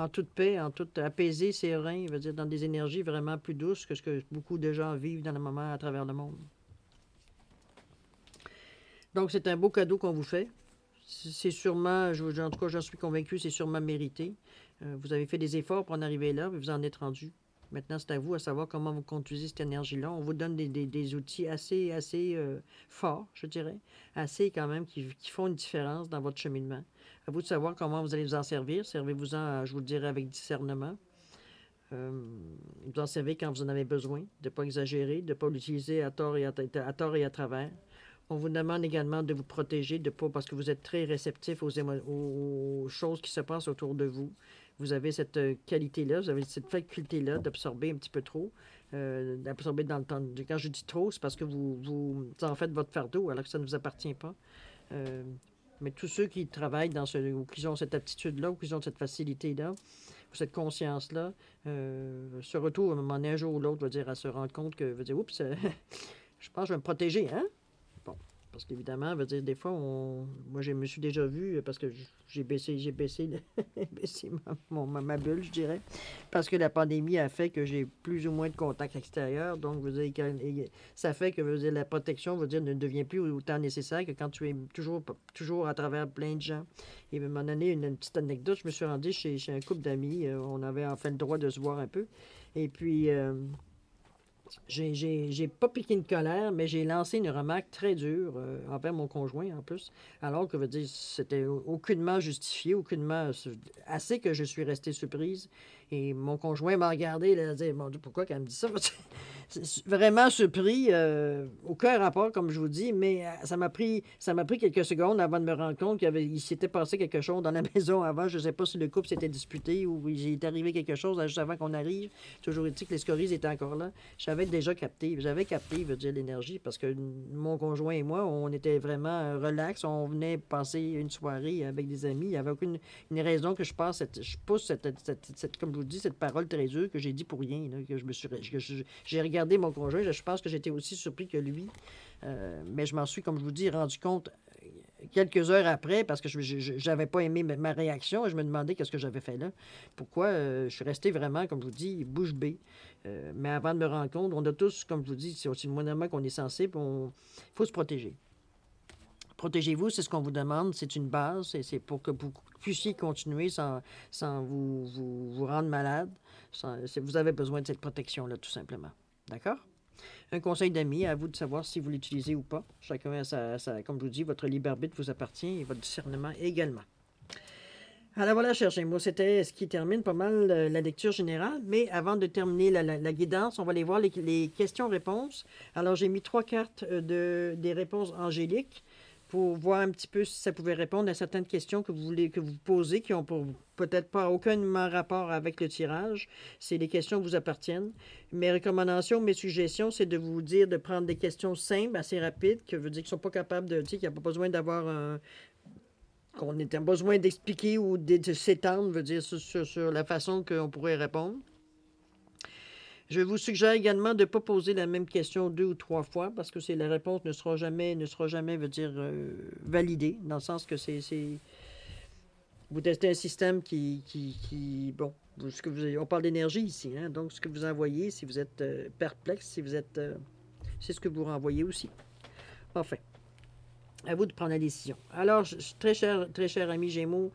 S1: toute paix, en toute apaisé, serein, je veux dire, dans des énergies vraiment plus douces que ce que beaucoup de gens vivent dans le moment à travers le monde. Donc, c'est un beau cadeau qu'on vous fait. C'est sûrement, en tout cas, j'en suis convaincu, c'est sûrement mérité. Vous avez fait des efforts pour en arriver là, mais vous en êtes rendu. Maintenant, c'est à vous à savoir comment vous conduisez cette énergie-là. On vous donne des outils assez forts, je dirais, assez quand même, qui font une différence dans votre cheminement. À vous de savoir comment vous allez vous en servir. Servez-vous-en, je vous le dirai, avec discernement. Vous en servez quand vous en avez besoin, de ne pas exagérer, de ne pas l'utiliser à tort et à travers. On vous demande également de vous protéger, parce que vous êtes très réceptif aux choses qui se passent autour de vous. Vous avez cette qualité-là, vous avez cette faculté-là d'absorber un petit peu trop, d'absorber dans le temps. Quand je dis trop, c'est parce que vous en faites votre fardeau alors que ça ne vous appartient pas. Mais tous ceux qui travaillent ou qui ont cette aptitude-là, ou qui ont cette facilité-là, ou cette conscience-là, se retrouvent à un moment donné, un jour ou l'autre, à se rendre compte que, oups, je pense que je vais me protéger, hein? Bon, parce qu'évidemment, des fois, moi, je me suis déjà vu, parce que j'ai baissé ma bulle, je dirais, parce que la pandémie a fait que j'ai plus ou moins de contact extérieur, donc, ça fait que, la protection, ne devient plus autant nécessaire que quand tu es toujours à travers plein de gens. Et à un moment donné, une petite anecdote, je me suis rendu chez un couple d'amis, on avait enfin le droit de se voir un peu, et puis... J'ai pas piqué une colère, mais j'ai lancé une remarque très dure envers mon conjoint, en plus, alors que, c'était aucunement justifié, aucunement assez que je suis restée surprise. Et mon conjoint m'a regardé, il a dit, mon Dieu, pourquoi qu'elle me dit ça? Vraiment surpris, aucun rapport, comme je vous dis, mais ça m'a pris quelques secondes avant de me rendre compte qu'il s'était passé quelque chose dans la maison avant. Je ne sais pas si le couple s'était disputé ou il est arrivé quelque chose juste avant qu'on arrive. Toujours est-il que les scories étaient encore là. J'avais capté, veut dire, l'énergie, parce que mon conjoint et moi, on était vraiment relax. On venait passer une soirée avec des amis. Il n'y avait aucune raison que je pousse cette, comme je vous dis, cette parole très dure que j'ai dit pour rien, là, que j'ai regardé mon conjoint, je pense que j'étais aussi surpris que lui. Mais je m'en suis, comme je vous dis, rendu compte quelques heures après, parce que je n'avais pas aimé ma réaction, et je me demandais qu'est-ce que j'avais fait là. Pourquoi je suis resté vraiment, comme je vous dis, bouche bée. Mais avant de me rendre compte, on a tous, comme je vous dis, c'est aussi le moindrement qu'on est sensible, il faut se protéger. Protégez-vous, c'est ce qu'on vous demande, c'est une base, c'est pour que vous puissiez continuer sans vous rendre malade. Vous avez besoin de cette protection-là, tout simplement. D'accord? Un conseil d'amis, à vous de savoir si vous l'utilisez ou pas. Chacun a comme je vous dis, votre libre arbitre vous appartient et votre discernement également. Alors voilà, chers Gémeaux, c'était ce qui termine pas mal la lecture générale. Mais avant de terminer la guidance, on va aller voir les questions-réponses. Alors, j'ai mis 3 cartes des réponses angéliques pour voir un petit peu si ça pouvait répondre à certaines questions que vous posez, qui n'ont peut-être pas aucunement rapport avec le tirage. C'est les questions qui vous appartiennent. Mes recommandations, mes suggestions, c'est de vous dire de prendre des questions simples, assez rapides, que veut dire qu'ils ne sont pas capables qu'il n'y a pas besoin d'avoir qu'on ait besoin d'expliquer ou de s'étendre, veut dire, sur la façon qu'on pourrait répondre. Je vous suggère également de ne pas poser la même question 2 ou 3 fois parce que la réponse ne sera jamais, veut dire, validée, dans le sens que vous testez un système bon, on parle d'énergie ici, hein, donc ce que vous envoyez, si vous êtes perplexe, si vous êtes, c'est ce que vous renvoyez aussi. Enfin, à vous de prendre la décision. Alors, très cher ami Gémeaux,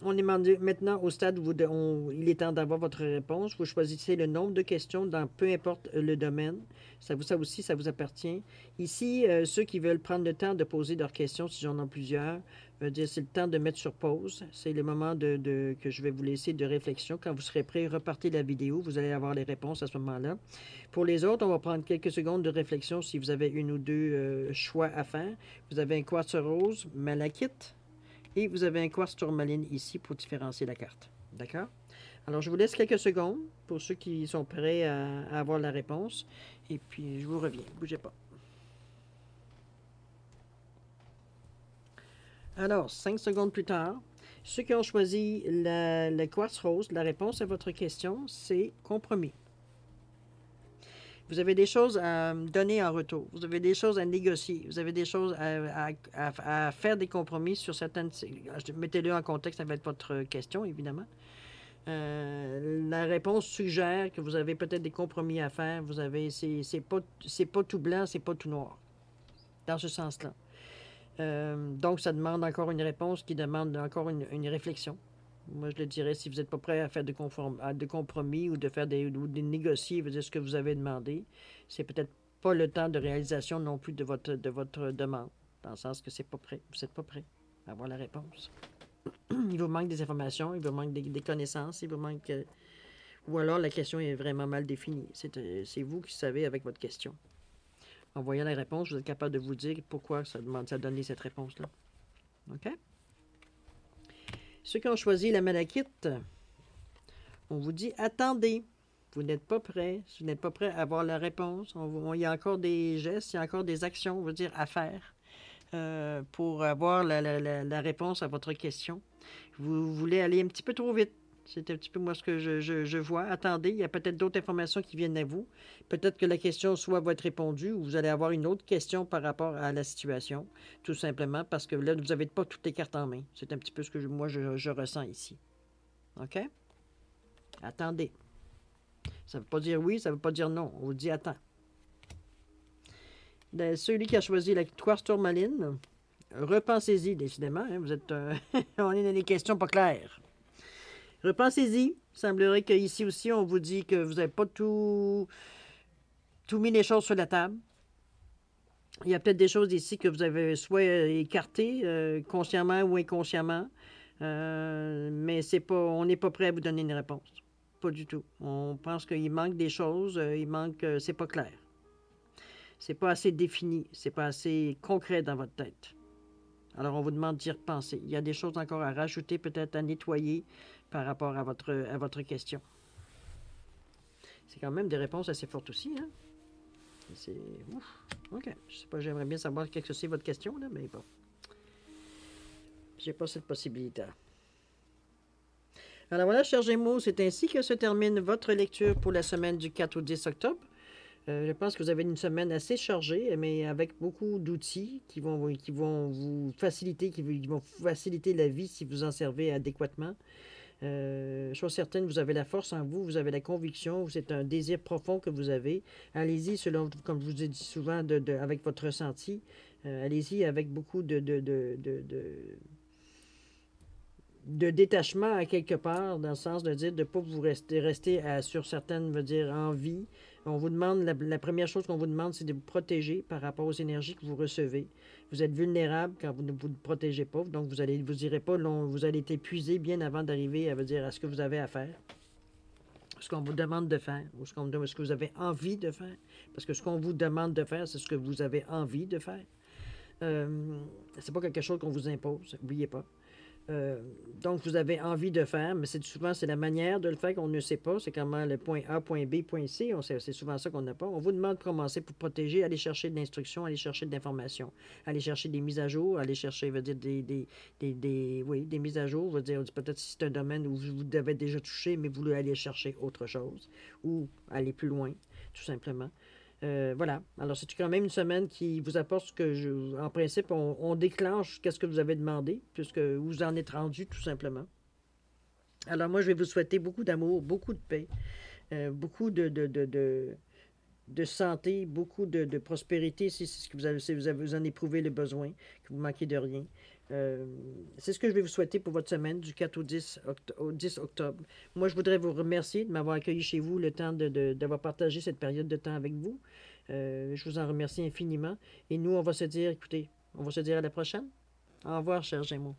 S1: on est maintenant au stade où il est temps d'avoir votre réponse. Vous choisissez le nombre de questions dans peu importe le domaine. Ça aussi, ça vous appartient. Ici, ceux qui veulent prendre le temps de poser leurs questions, si j'en ai plusieurs, c'est le temps de mettre sur pause. C'est le moment que je vais vous laisser de réflexion. Quand vous serez prêt, repartez la vidéo. Vous allez avoir les réponses à ce moment-là. Pour les autres, on va prendre quelques secondes de réflexion si vous avez une ou deux choix à faire. Vous avez un quartz rose, malachite. Et vous avez un quartz tourmaline ici pour différencier la carte. D'accord? Alors, je vous laisse quelques secondes pour ceux qui sont prêts à avoir la réponse. Et puis, je vous reviens. Bougez pas. Alors, 5 secondes plus tard, ceux qui ont choisi le quartz rose, la réponse à votre question, c'est compromis. Vous avez des choses à donner en retour. Vous avez des choses à négocier. Vous avez des choses à faire des compromis sur certaines... Mettez-le en contexte avec votre question, évidemment. La réponse suggère que vous avez peut-être des compromis à faire. Vous avez... C'est pas tout blanc, c'est pas tout noir. Dans ce sens-là. Donc, ça demande encore une réponse qui demande encore une réflexion. Moi, je le dirais, si vous n'êtes pas prêt à faire de compromis ou de négocier, veut dire ce que vous avez demandé, c'est peut-être pas le temps de réalisation non plus de votre demande, dans le sens que c'est pas prêt. Vous n'êtes pas prêt à avoir la réponse. Il vous manque des informations, il vous manque des connaissances, il vous manque... ou alors la question est vraiment mal définie. C'est vous qui savez avec votre question. En voyant la réponse, vous êtes capable de vous dire pourquoi ça donne cette réponse-là. OK? Ceux qui ont choisi la malachite, on vous dit attendez. Vous n'êtes pas prêt. Vous n'êtes pas prêt à avoir la réponse. Il y a encore des gestes, il y a encore des actions, on veut dire, à faire pour avoir la réponse à votre question. Vous voulez aller un petit peu trop vite. C'est un petit peu moi ce que je vois. Attendez, il y a peut-être d'autres informations qui viennent à vous. Peut-être que la question soit va être répondue ou vous allez avoir une autre question par rapport à la situation, tout simplement parce que là, vous n'avez pas toutes les cartes en main. C'est un petit peu ce que moi, je ressens ici. OK? Attendez. Ça ne veut pas dire oui, ça ne veut pas dire non. On vous dit attends. Celui qui a choisi la quartz tourmaline, repensez-y, décidément. Hein, vous êtes, on est dans des questions pas claires. Repensez-y. Il semblerait qu'ici aussi, on vous dit que vous n'avez pas tout mis les choses sur la table. Il y a peut-être des choses ici que vous avez soit écartées, consciemment ou inconsciemment, mais on n'est pas prêt à vous donner une réponse. Pas du tout. On pense qu'il manque des choses, c'est pas clair. C'est pas assez défini, c'est pas assez concret dans votre tête. Alors, on vous demande d'y repenser. Il y a des choses encore à rajouter, peut-être à nettoyer par rapport à votre question. C'est quand même des réponses assez fortes aussi, hein? C'est... Ouf. OK. Je sais pas, j'aimerais bien savoir qu'est-ce que c'est votre question, là, mais bon. J'ai pas cette possibilité. Alors voilà, chers Gémeaux, c'est ainsi que se termine votre lecture pour la semaine du 4 au 10 octobre. Je pense que vous avez une semaine assez chargée, mais avec beaucoup d'outils qui vont vous faciliter, qui vont faciliter la vie si vous en servez adéquatement. Chose certaine, vous avez la force en vous, vous avez la conviction, c'est un désir profond que vous avez. Allez-y, selon, comme je vous ai dit souvent, avec votre ressenti. Allez-y avec beaucoup de détachement à quelque part, dans le sens de dire de ne pas vous rester sur certaines, veut dire, envies. On vous demande, la première chose qu'on vous demande, c'est de vous protéger par rapport aux énergies que vous recevez. Vous êtes vulnérable quand vous ne vous protégez pas, donc vous irez pas, vous allez être épuisé bien avant d'arriver à ce que vous avez à faire, ce qu'on vous demande de faire, ou ce que vous avez envie de faire. Parce que ce qu'on vous demande de faire, c'est ce que vous avez envie de faire. C'est pas quelque chose qu'on vous impose, n'oubliez pas. Euh, donc, vous avez envie de faire, mais souvent, c'est la manière de le faire qu'on ne sait pas. C'est comment le point A, point B, point C. C'est souvent ça qu'on n'a pas. On vous demande de commencer pour protéger, aller chercher de l'instruction, aller chercher de l'information, aller chercher des mises à jour, aller chercher, veut dire, oui, des mises à jour. Veut dire, peut-être si c'est un domaine où vous devez déjà toucher, mais vous voulez aller chercher autre chose ou aller plus loin, tout simplement. Voilà. Alors, c'est quand même une semaine qui vous apporte ce en principe, on déclenche qu'est-ce que vous avez demandé, puisque vous en êtes rendu, tout simplement. Alors, moi, je vais vous souhaiter beaucoup d'amour, beaucoup de paix, beaucoup de santé, beaucoup de prospérité, si c'est ce que vous en éprouvez le besoin, que vous manquez de rien. Euh, c'est ce que je vais vous souhaiter pour votre semaine du 4 au 10 octobre. Moi, je voudrais vous remercier de m'avoir accueilli chez vous le temps d'avoir partagé cette période de temps avec vous. Je vous en remercie infiniment. Et nous, on va se dire, écoutez, on va se dire à la prochaine. Au revoir, cher Gémeaux.